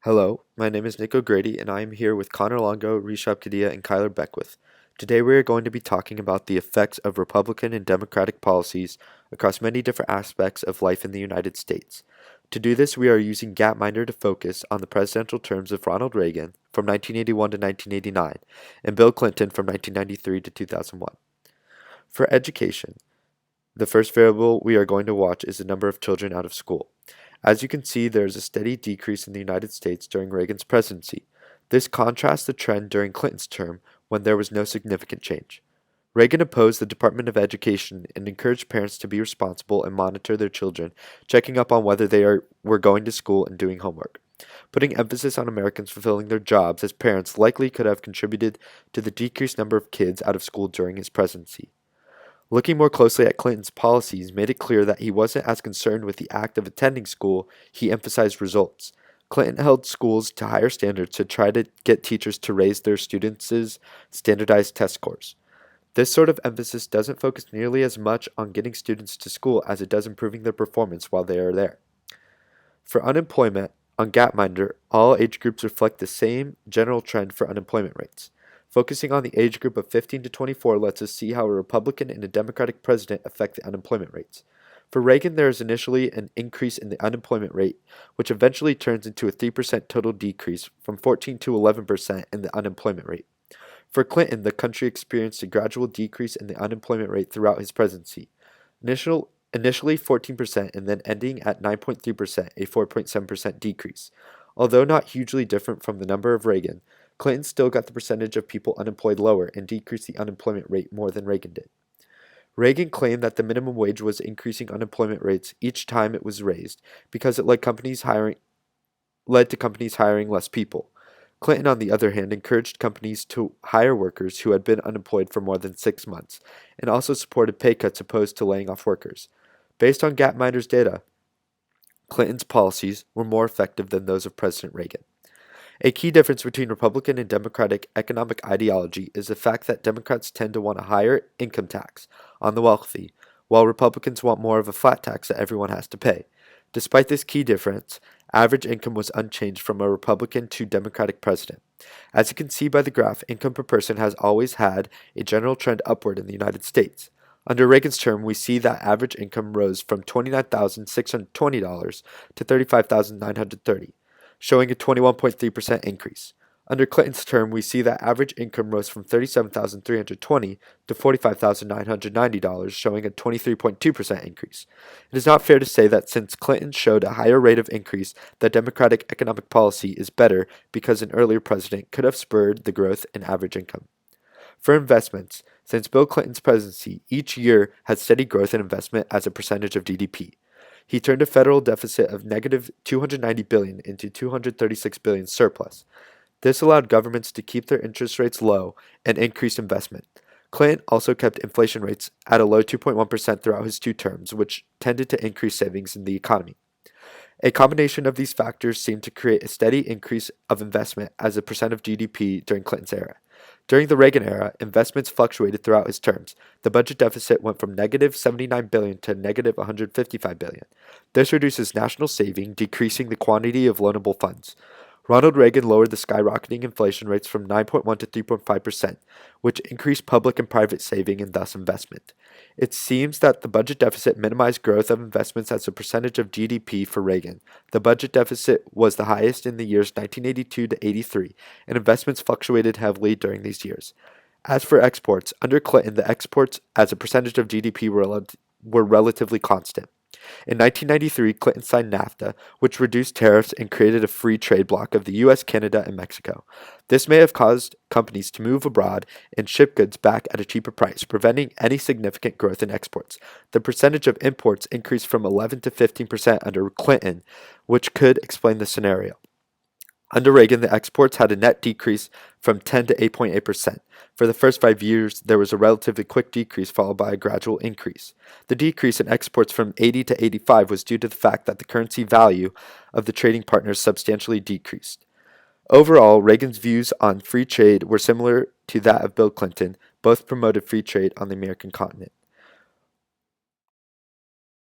Hello, my name is Nick O'Grady, and I am here with Connor Longo, Rishabh Kedia, and Keillor Beckwith. Today we are going to be talking about the effects of Republican and Democratic policies across many different aspects of life in the United States. To do this, we are using Gapminder to focus on the presidential terms of Ronald Reagan from 1981 to 1989 and Bill Clinton from 1993 to 2001. For education, the first variable we are going to watch is the number of children out of school. As you can see, there is a steady decrease in the United States during Reagan's presidency. This contrasts the trend during Clinton's term, when there was no significant change. Reagan opposed the Department of Education and encouraged parents to be responsible and monitor their children, checking up on whether were going to school and doing homework. Putting emphasis on Americans fulfilling their jobs as parents likely could have contributed to the decreased number of kids out of school during his presidency. Looking more closely at Clinton's policies made it clear that he wasn't as concerned with the act of attending school, he emphasized results. Clinton held schools to higher standards to try to get teachers to raise their students' standardized test scores. This sort of emphasis doesn't focus nearly as much on getting students to school as it does improving their performance while they are there. For unemployment, on Gapminder, all age groups reflect the same general trend for unemployment rates. Focusing on the age group of 15 to 24 lets us see how a Republican and a Democratic president affect the unemployment rates. For Reagan, there is initially an increase in the unemployment rate, which eventually turns into a 3% total decrease from 14 to 11% in the unemployment rate. For Clinton, the country experienced a gradual decrease in the unemployment rate throughout his presidency. Initially 14% and then ending at 9.3%, a 4.7% decrease. Although not hugely different from the number of Reagan, Clinton still got the percentage of people unemployed lower and decreased the unemployment rate more than Reagan did. Reagan claimed that the minimum wage was increasing unemployment rates each time it was raised because it led to companies hiring less people. Clinton, on the other hand, encouraged companies to hire workers who had been unemployed for more than 6 months, and also supported pay cuts opposed to laying off workers. Based on Gapminder's data, Clinton's policies were more effective than those of President Reagan. A key difference between Republican and Democratic economic ideology is the fact that Democrats tend to want a higher income tax on the wealthy, while Republicans want more of a flat tax that everyone has to pay. Despite this key difference, average income was unchanged from a Republican to Democratic president. As you can see by the graph, income per person has always had a general trend upward in the United States. Under Reagan's term, we see that average income rose from $29,620 to $35,930, showing a 21.3% increase. Under Clinton's term, we see that average income rose from $37,320 to $45,990, showing a 23.2% increase. It is not fair to say that since Clinton showed a higher rate of increase, that Democratic economic policy is better because an earlier president could have spurred the growth in average income. For investments, since Bill Clinton's presidency, each year had steady growth in investment as a percentage of GDP. He turned a federal deficit of negative $290 billion into $236 billion surplus. This allowed governments to keep their interest rates low and increase investment. Clinton also kept inflation rates at a low 2.1% throughout his two terms, which tended to increase savings in the economy. A combination of these factors seemed to create a steady increase of investment as a percent of GDP during Clinton's era. During the Reagan era, investments fluctuated throughout his terms. The budget deficit went from negative $79 billion to negative $155 billion. This reduces national saving, decreasing the quantity of loanable funds. Ronald Reagan lowered the skyrocketing inflation rates from 9.1 to 3.5%, which increased public and private saving and thus investment. It seems that the budget deficit minimized growth of investments as a percentage of GDP for Reagan. The budget deficit was the highest in the years 1982 to 83, and investments fluctuated heavily during these years. As for exports, under Clinton, the exports as a percentage of GDP were relatively constant. In 1993, Clinton signed NAFTA, which reduced tariffs and created a free trade bloc of the US, Canada, and Mexico. This may have caused companies to move abroad and ship goods back at a cheaper price, preventing any significant growth in exports. The percentage of imports increased from 11 to 15% under Clinton, which could explain the scenario. Under Reagan, the exports had a net decrease from 10 to 8.8%. For the first 5 years, there was a relatively quick decrease followed by a gradual increase. The decrease in exports from 80 to 85 was due to the fact that the currency value of the trading partners substantially decreased. Overall, Reagan's views on free trade were similar to that of Bill Clinton. Both promoted free trade on the American continent.